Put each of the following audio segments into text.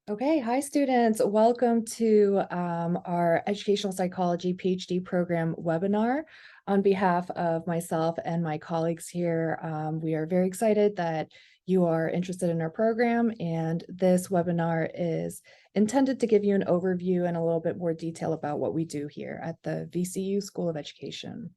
Okay, hi students. Welcome to our Educational Psychology PhD program webinar. On behalf of myself and my colleagues here, we are very excited that you are interested in our program, and this webinar is intended to give you an overview and a little bit more detail about what we do here at the VCU School of Education.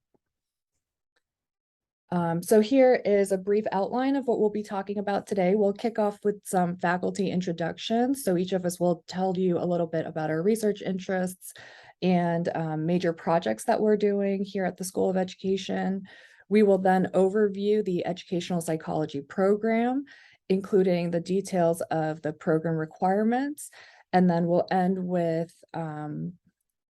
So here is a brief outline of what we'll be talking about today. We'll kick off with some faculty introductions. So each of us will tell you a little bit about our research interests and major projects that we're doing here at the School of Education. We will then overview the educational psychology program, including the details of the program requirements. And then we'll end with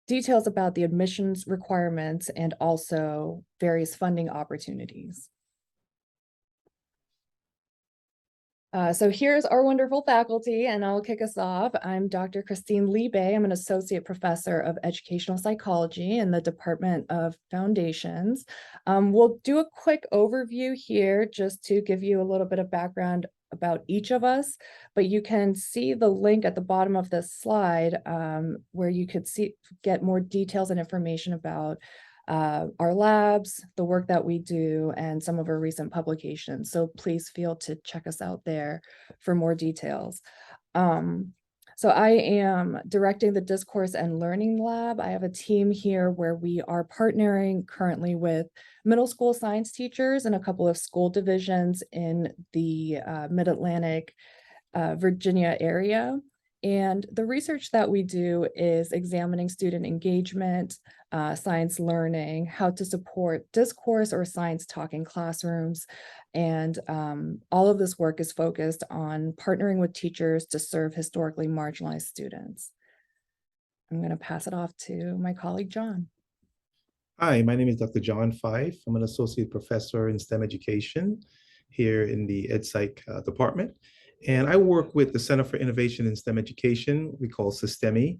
details about the admissions requirements and also various funding opportunities. So here's our wonderful faculty, and I'll kick us off. I'm Dr. Christine Liebe. I'm an associate professor of educational psychology in the Department of Foundations. We'll do a quick overview here just to give you a little bit of background about each of us, but you can see the link at the bottom of this slide where you could get more details and information about our labs, the work that we do, and some of our recent publications. So please feel to check us out there for more details. So I am directing the Discourse and Learning Lab. I have a team here where we are partnering currently with middle school science teachers in a couple of school divisions in the Mid-Atlantic Virginia area. And the research that we do is examining student engagement, science learning, how to support discourse or science talk in classrooms. And all of this work is focused on partnering with teachers to serve historically marginalized students. I'm going to pass it off to my colleague, John. Hi, my name is Dr. John Fife. I'm an associate professor in STEM education here in the EdPsych department. And I work with the Center for Innovation in STEM Education, we call SYSTEMI.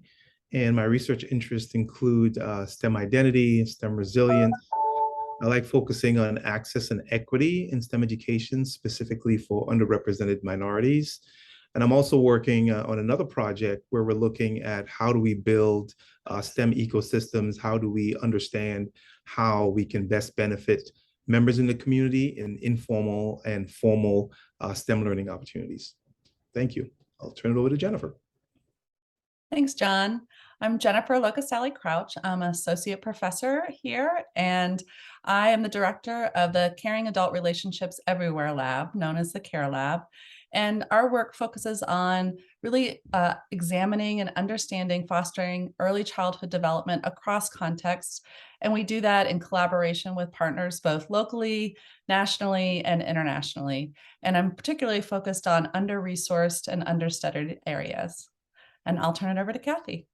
And my research interests include STEM identity, STEM resilience. I like focusing on access and equity in STEM education, specifically for underrepresented minorities. And I'm also working on another project where we're looking at how do we build STEM ecosystems, how do we understand how we can best benefit members in the community in informal and formal STEM learning opportunities. Thank you. I'll turn it over to Jennifer. Thanks, John. I'm Jennifer Locasali Crouch. I'm an associate professor here, and I am the director of the Caring Adult Relationships Everywhere Lab, known as the CARE Lab. And our work focuses on really examining and understanding fostering early childhood development across contexts. And we do that in collaboration with partners both locally, nationally, and internationally. And I'm particularly focused on under-resourced and understudied areas. And I'll turn it over to Kathy.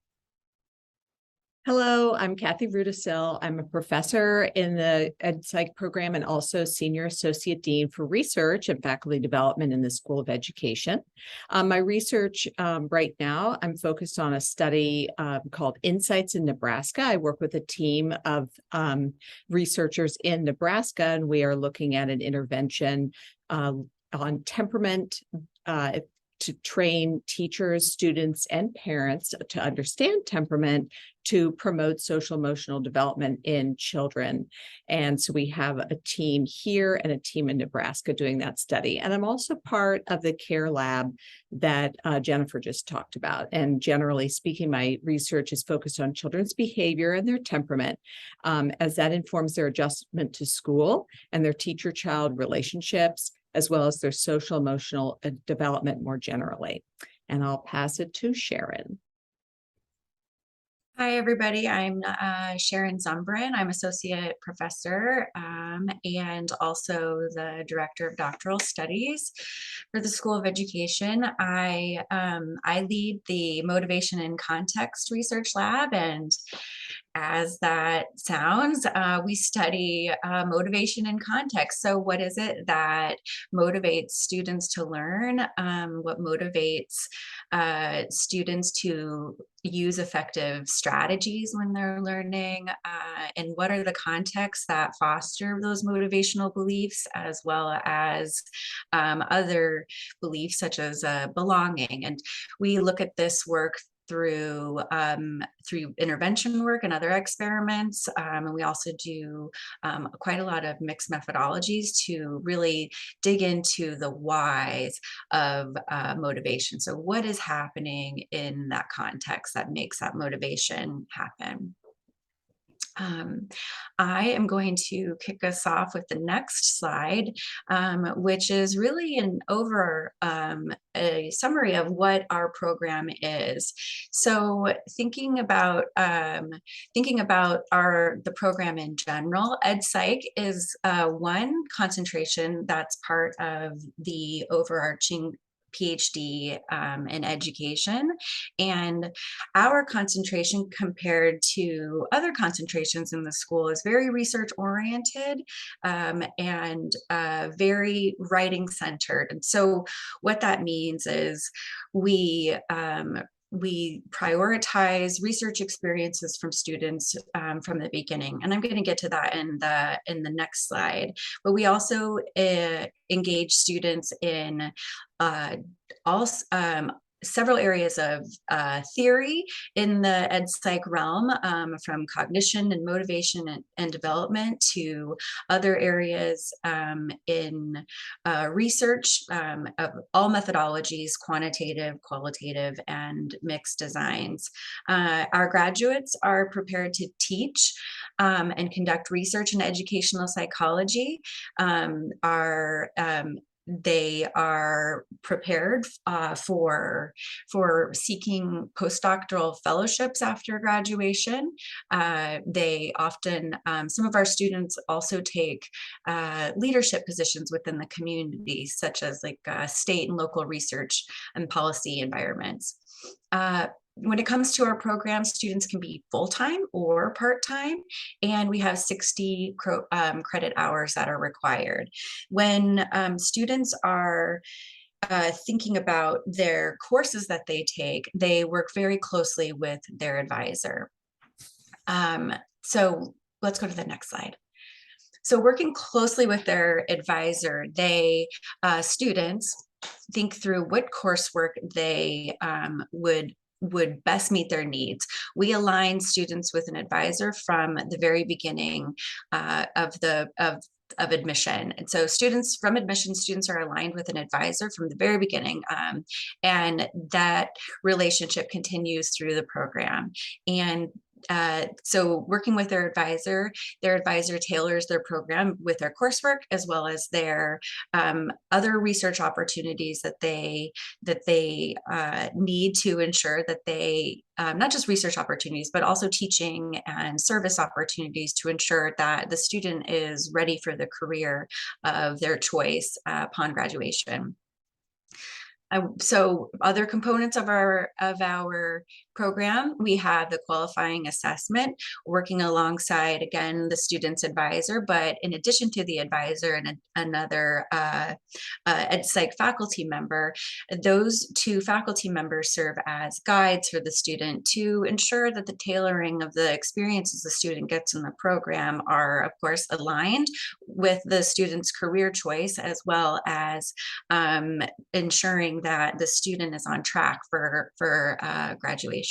Hello, I'm Kathy Rudisil. I'm a professor in the EdPsych program and also Senior Associate Dean for Research and Faculty Development in the School of Education. My research right now, I'm focused on a study called Insights in Nebraska. I work with a team of researchers in Nebraska, and we are looking at an intervention on temperament to train teachers, students, and parents to understand temperament to promote social emotional development in children. And so we have a team here and a team in Nebraska doing that study. And I'm also part of the CARE Lab that Jennifer just talked about. And generally speaking, my research is focused on children's behavior and their temperament, as that informs their adjustment to school and their teacher-child relationships, as well as their social emotional development more generally. And I'll pass it to Sharon. Hi, everybody. I'm Sharon Zumbrin. I'm associate professor and also the director of doctoral studies for the School of Education. I lead the Motivation and Context Research Lab, and as that sounds, we study motivation and context. So what is it that motivates students to learn? What motivates students to use effective strategies when they're learning? And what are the contexts that foster those motivational beliefs, as well as other beliefs such as belonging? And we look at this work through intervention work and other experiments. And we also do quite a lot of mixed methodologies to really dig into the whys of motivation. So what is happening in that context that makes that motivation happen? I am going to kick us off with the next slide, which is really a summary of what our program is. So thinking about the program in general, EdPsych is one concentration that's part of the overarching PhD in education. And our concentration compared to other concentrations in the school is very research oriented and very writing centered. And so what that means is we prioritize research experiences from students from the beginning, and I'm going to get to that in the next slide. But we also engage students in several areas of theory in the EdPsych realm, from cognition and motivation and development to other areas in research of all methodologies, quantitative, qualitative, and mixed designs. Our graduates are prepared to teach and conduct research in educational psychology. They are prepared for seeking postdoctoral fellowships after graduation. They often, some of our students also take leadership positions within the community, such as like state and local research and policy environments. When it comes to our program, students can be full-time or part-time, and we have 60 credit hours that are required. When students are thinking about their courses that they take, they work very closely with their advisor. So let's go to the next slide. So working closely with their advisor, students think through what coursework they would best meet their needs. We align students with an advisor from the very beginning of admission. And so students are aligned with an advisor from the very beginning. And that relationship continues through the program. And so working with their advisor tailors their program with their coursework, as well as their other research opportunities that they need to ensure that they, not just research opportunities, but also teaching and service opportunities to ensure that the student is ready for the career of their choice upon graduation. So other components of our program, we have the qualifying assessment, working alongside, again, the student's advisor, but in addition to the advisor and another EdPsych faculty member, those two faculty members serve as guides for the student to ensure that the tailoring of the experiences the student gets in the program are, of course, aligned with the student's career choice, as well as ensuring that the student is on track for graduation.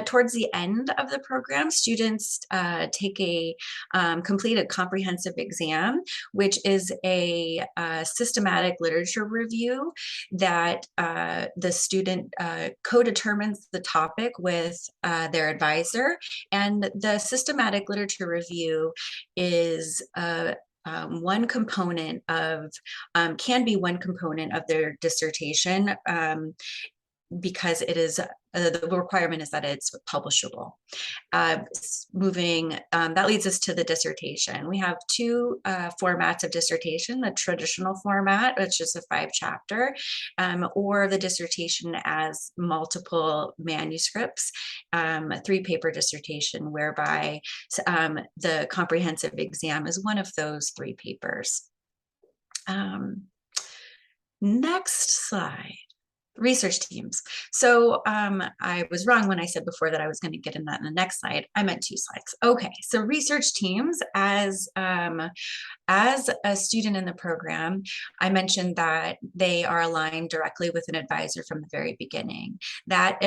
Towards the end of the program, students complete a comprehensive exam, which is a systematic literature review that the student co-determines the topic with their advisor. And the systematic literature review is one component of, can be one component of their dissertation. because it is the requirement is that it's publishable. That leads us to the dissertation. We have two formats of dissertation: the traditional format, which is a 5-chapter, or the dissertation as multiple manuscripts, a 3-paper dissertation, whereby the comprehensive exam is one of those 3 papers. Next slide. Research teams. So I was wrong when I said before that I was going to get in that in the next slide. I meant 2 slides. Okay, so research teams, as a student in the program, I mentioned that they are aligned directly with an advisor from the very beginning. That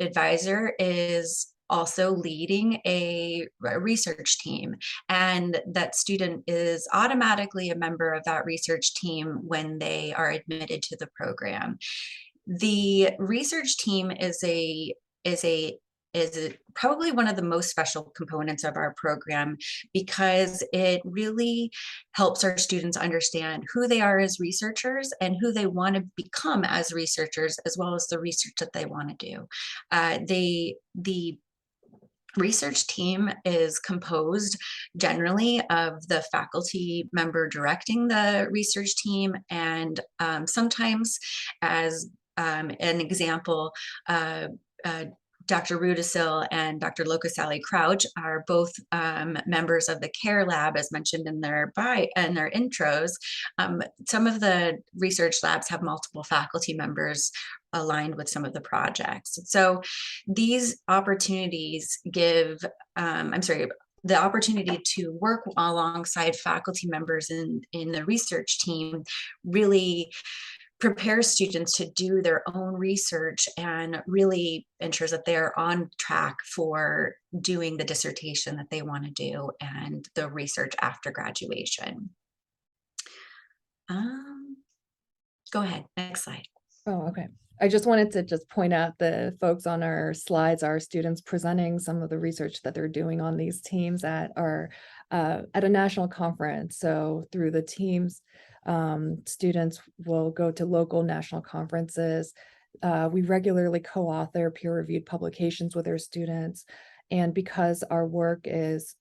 advisor is also leading a research team, and that student is automatically a member of that research team when they are admitted to the program. The research team is probably one of the most special components of our program, because it really helps our students understand who they are as researchers and who they want to become as researchers, as well as the research that they want to do. The research team is composed generally of the faculty member directing the research team, and sometimes, as an example, Dr. Rudisil and Dr. Locasali Crouch are both members of the CARE lab, as mentioned in their intros. Some of the research labs have multiple faculty members aligned with some of the projects. So these opportunities give, the opportunity to work alongside faculty members in the research team really prepares students to do their own research and really ensures that they're on track for doing the dissertation that they want to do and the research after graduation. Go ahead, next slide. Oh, okay. I just wanted to just point out the folks on our slides are students presenting some of the research that they're doing on these teams at a national conference. So through the teams, students will go to local national conferences. We regularly co-author peer-reviewed publications with our students. And because our work is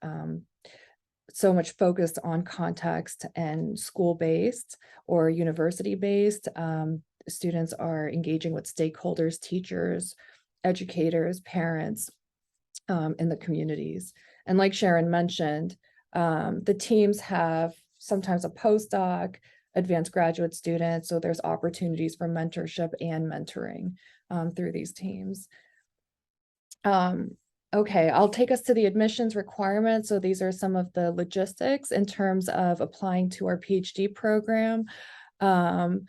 so much focused on context and school-based or university-based, students are engaging with stakeholders, teachers, educators, parents in the communities. And like Sharon mentioned, the teams have sometimes a postdoc, advanced graduate students, so there's opportunities for mentorship and mentoring through these teams. Okay, I'll take us to the admissions requirements. So these are some of the logistics in terms of applying to our PhD program. In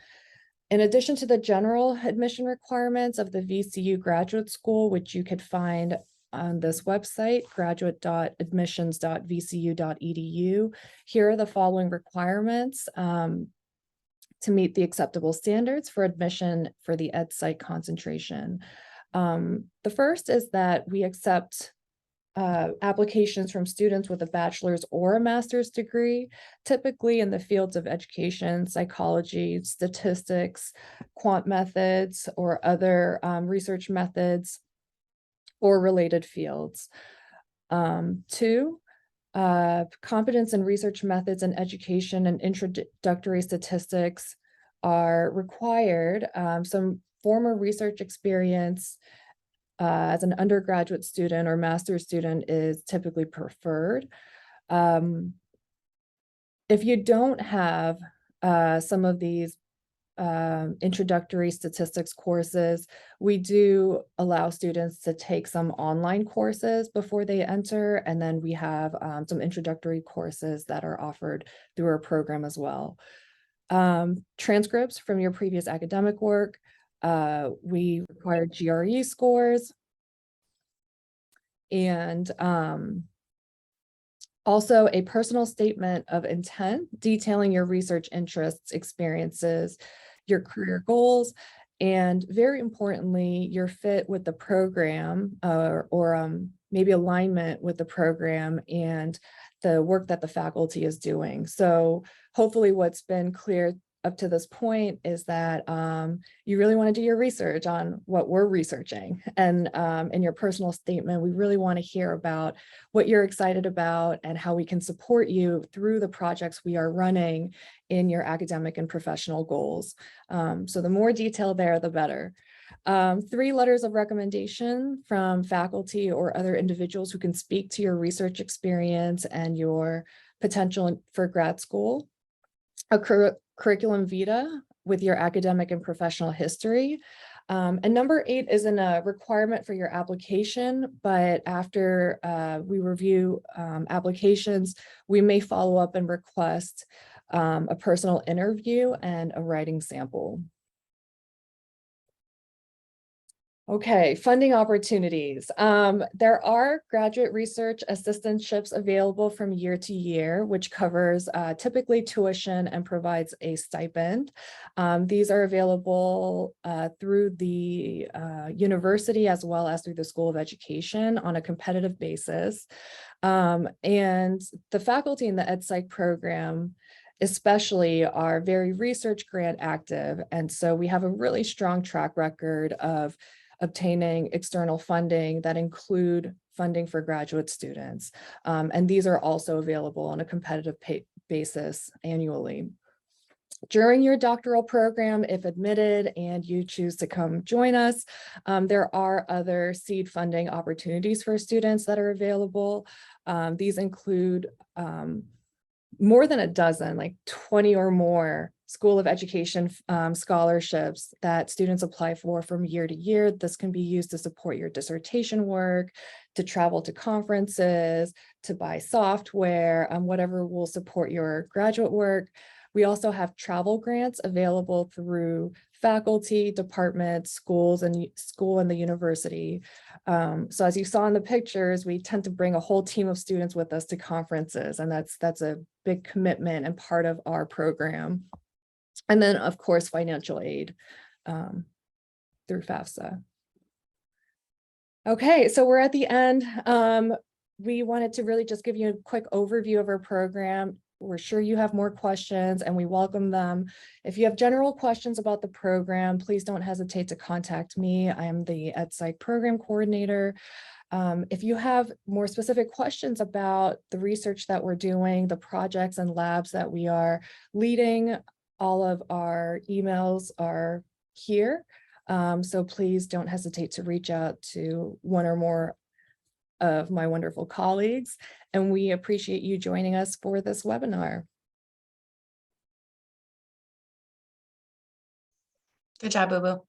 addition to the general admission requirements of the VCU Graduate School, which you could find on this website, graduate.admissions.vcu.edu, here are the following requirements to meet the acceptable standards for admission for the EdPsych concentration. The first is that we accept applications from students with a bachelor's or a master's degree, typically in the fields of education, psychology, statistics, quant methods, or other research methods or related fields. 2, competence in research methods in education and introductory statistics are required. Some former research experience as an undergraduate student or master's student is typically preferred. If you don't have some of these introductory statistics courses, we do allow students to take some online courses before they enter, and then we have some introductory courses that are offered through our program as well. Transcripts from your previous academic work. We require GRE scores, and also a personal statement of intent detailing your research interests, experiences, your career goals, and very importantly, your fit with the program or maybe alignment with the program and the work that the faculty is doing. So hopefully what's been clear up to this point is that you really want to do your research on what we're researching. And in your personal statement, we really want to hear about what you're excited about and how we can support you through the projects we are running in your academic and professional goals. So the more detail there, the better. 3 letters of recommendation from faculty or other individuals who can speak to your research experience and your potential for grad school. A curriculum vitae with your academic and professional history. And number 8 isn't a requirement for your application, but after we review applications, we may follow up and request a personal interview and a writing sample. Okay, funding opportunities. There are graduate research assistantships available from year to year, which covers typically tuition and provides a stipend. These are available through the university as well as through the School of Education on a competitive basis. And the faculty in the EdPsych program especially are very research grant active. And so we have a really strong track record of obtaining external funding that include funding for graduate students. And these are also available on a competitive basis annually. During your doctoral program, if admitted and you choose to come join us, there are other seed funding opportunities for students that are available. These include more than a dozen, like 20 or more School of Education scholarships that students apply for from year to year. This can be used to support your dissertation work, to travel to conferences, to buy software, whatever will support your graduate work. We also have travel grants available through faculty, departments, schools, and the university. So as you saw in the pictures, we tend to bring a whole team of students with us to conferences, and that's a big commitment and part of our program. And then, of course, financial aid through FAFSA. Okay, so we're at the end. We wanted to really just give you a quick overview of our program. We're sure you have more questions and we welcome them. If you have general questions about the program, please don't hesitate to contact me. I am the EdPsych program coordinator. If you have more specific questions about the research that we're doing, the projects and labs that we are leading, all of our emails are here. So please don't hesitate to reach out to one or more of my wonderful colleagues, and we appreciate you joining us for this webinar. Good job, Boo Boo.